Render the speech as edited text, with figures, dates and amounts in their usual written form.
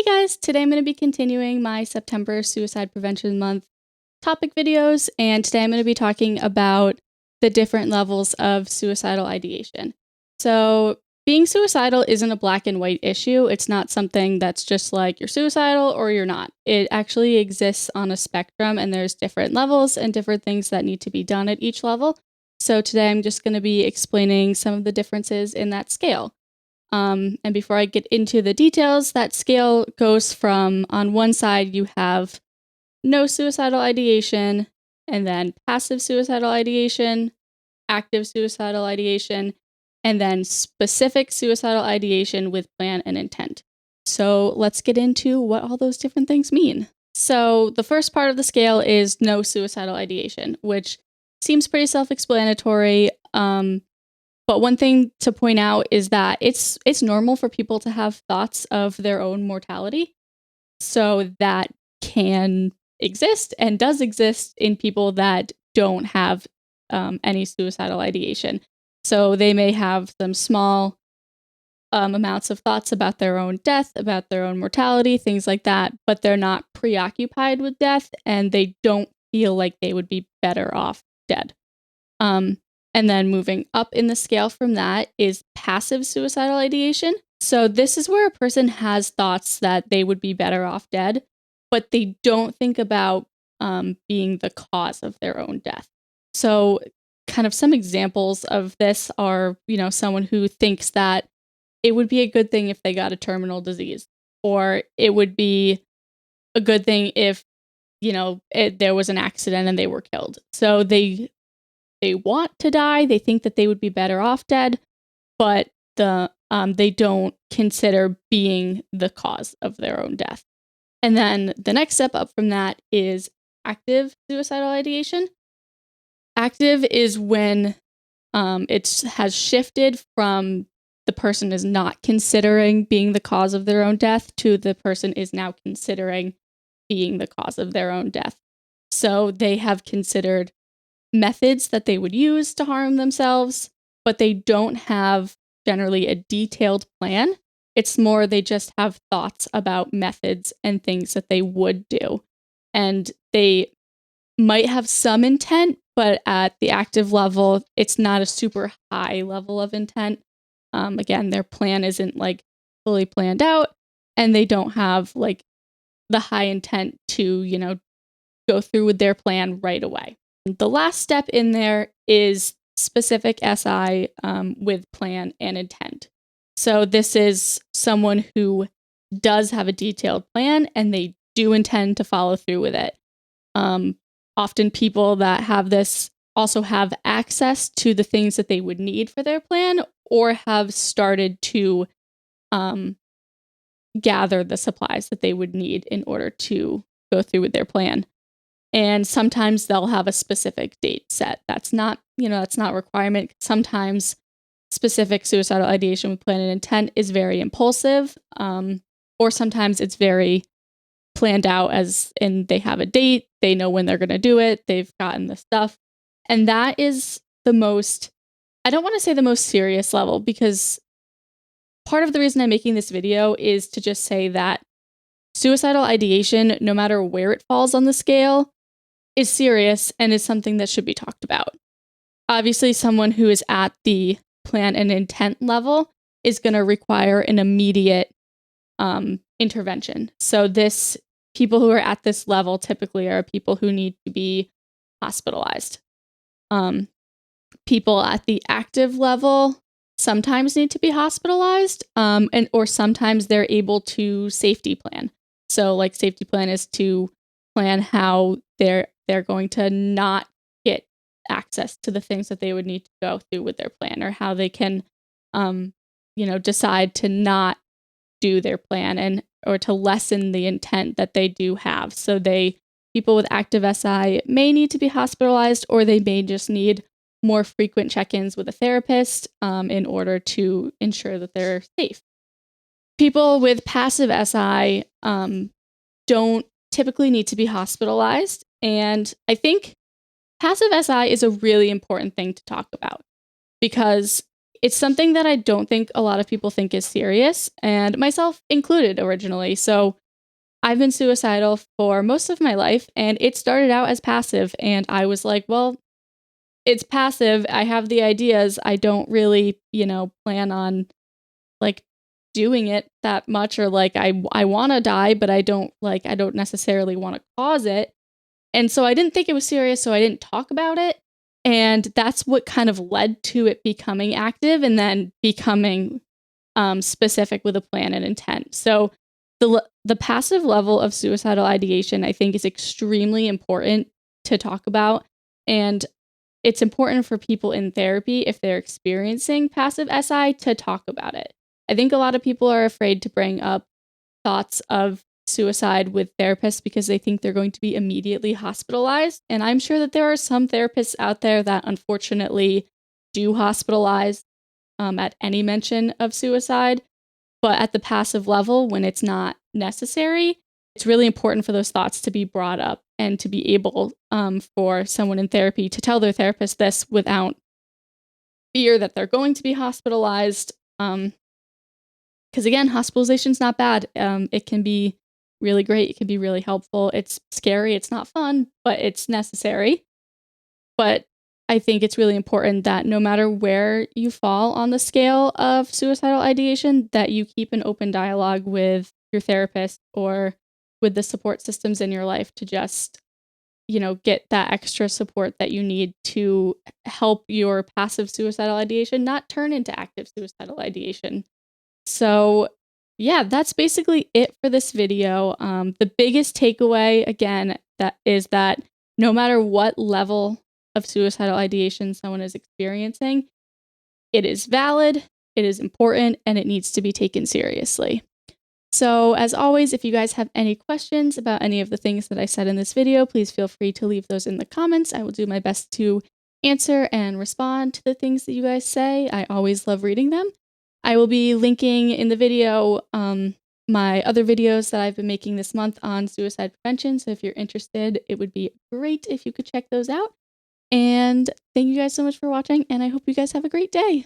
Guys, today I'm going to be continuing my September Suicide Prevention Month topic videos, and today I'm going to be talking about the different levels of suicidal ideation. So, being suicidal isn't a black and white issue. It's not something that's just like you're suicidal or you're not. It actually exists on a spectrum, and there's different levels and different things that need to be done at each level. So, today I'm just going to be explaining some of the differences in that scale. And before I get into the details, that scale goes from, on one side, you have no suicidal ideation, and then passive suicidal ideation, active suicidal ideation, and then specific suicidal ideation with plan and intent. So let's get into what all those different things mean. So the first part of the scale is no suicidal ideation, which seems pretty self-explanatory. But one thing to point out is that it's normal for people to have thoughts of their own mortality. So that can exist and does exist in people that don't have any suicidal ideation. So they may have some small amounts of thoughts about their own death, about their own mortality, things like that, but they're not preoccupied with death and they don't feel like they would be better off dead. And then moving up in the scale from that is passive suicidal ideation. So this is where a person has thoughts that they would be better off dead, but they don't think about being the cause of their own death. So kind of some examples of this are, someone who thinks that it would be a good thing if they got a terminal disease, or it would be a good thing if, there was an accident and they were killed. So they want to die. They think that they would be better off dead, but they don't consider being the cause of their own death. And then the next step up from that is active suicidal ideation. Active is when it has shifted from the person is not considering being the cause of their own death to the person is now considering being the cause of their own death. So they have considered methods that they would use to harm themselves, but they don't have generally a detailed plan. It's more they just have thoughts about methods and things that they would do. And they might have some intent, but at the active level, it's not a super high level of intent. Again, their plan isn't like fully planned out, and they don't have like the high intent to, go through with their plan right away. The last step in there is specific SI with plan and intent. So this is someone who does have a detailed plan and they do intend to follow through with it. Often people that have this also have access to the things that they would need for their plan or have started to gather the supplies that they would need in order to go through with their plan. And sometimes they'll have a specific date set. That's not a requirement. Sometimes specific suicidal ideation with plan and intent is very impulsive, or sometimes it's very planned out as in they have a date, they know when they're going to do it, they've gotten the stuff. And that is the most, I don't want to say the most serious level, because part of the reason I'm making this video is to just say that suicidal ideation, no matter where it falls on the scale, is serious and is something that should be talked about. Obviously, someone who is at the plan and intent level is going to require an immediate intervention. So people who are at this level typically are people who need to be hospitalized. People at the active level sometimes need to be hospitalized, or sometimes they're able to safety plan. So like safety plan is to plan how they're going to not get access to the things that they would need to go through with their plan, or how they can, decide to not do their plan or to lessen the intent that they do have. So people with active SI may need to be hospitalized, or they may just need more frequent check-ins with a therapist in order to ensure that they're safe. People with passive SI don't typically need to be hospitalized. And I think passive SI is a really important thing to talk about, because It's something that I don't think a lot of people think is serious, and myself included originally. So I've been suicidal for most of my life, and it started out as passive. And I was like, well, it's passive. I have the ideas. I don't really, plan on like doing it that much, or like I want to die, but I don't necessarily want to cause it. And so I didn't think it was serious, so I didn't talk about it. And that's what kind of led to it becoming active and then becoming specific with a plan and intent. So the passive level of suicidal ideation, I think, is extremely important to talk about. And it's important for people in therapy, if they're experiencing passive SI, to talk about it. I think a lot of people are afraid to bring up thoughts of suicide with therapists because they think they're going to be immediately hospitalized. And I'm sure that there are some therapists out there that unfortunately do hospitalize at any mention of suicide. But at the passive level, when it's not necessary, it's really important for those thoughts to be brought up and to be able for someone in therapy to tell their therapist this without fear that they're going to be hospitalized. Because again, hospitalization's not bad. It can be really great. It can be really helpful. It's scary. It's not fun, but it's necessary. But I think it's really important that no matter where you fall on the scale of suicidal ideation, that you keep an open dialogue with your therapist or with the support systems in your life to just, get that extra support that you need to help your passive suicidal ideation not turn into active suicidal ideation. So, yeah, that's basically it for this video. The biggest takeaway, again, that is that no matter what level of suicidal ideation someone is experiencing, it is valid, it is important, and it needs to be taken seriously. So, as always, if you guys have any questions about any of the things that I said in this video, please feel free to leave those in the comments. I will do my best to answer and respond to the things that you guys say. I always love reading them. I will be linking in the video my other videos that I've been making this month on suicide prevention. So if you're interested, it would be great if you could check those out. And thank you guys so much for watching, and I hope you guys have a great day.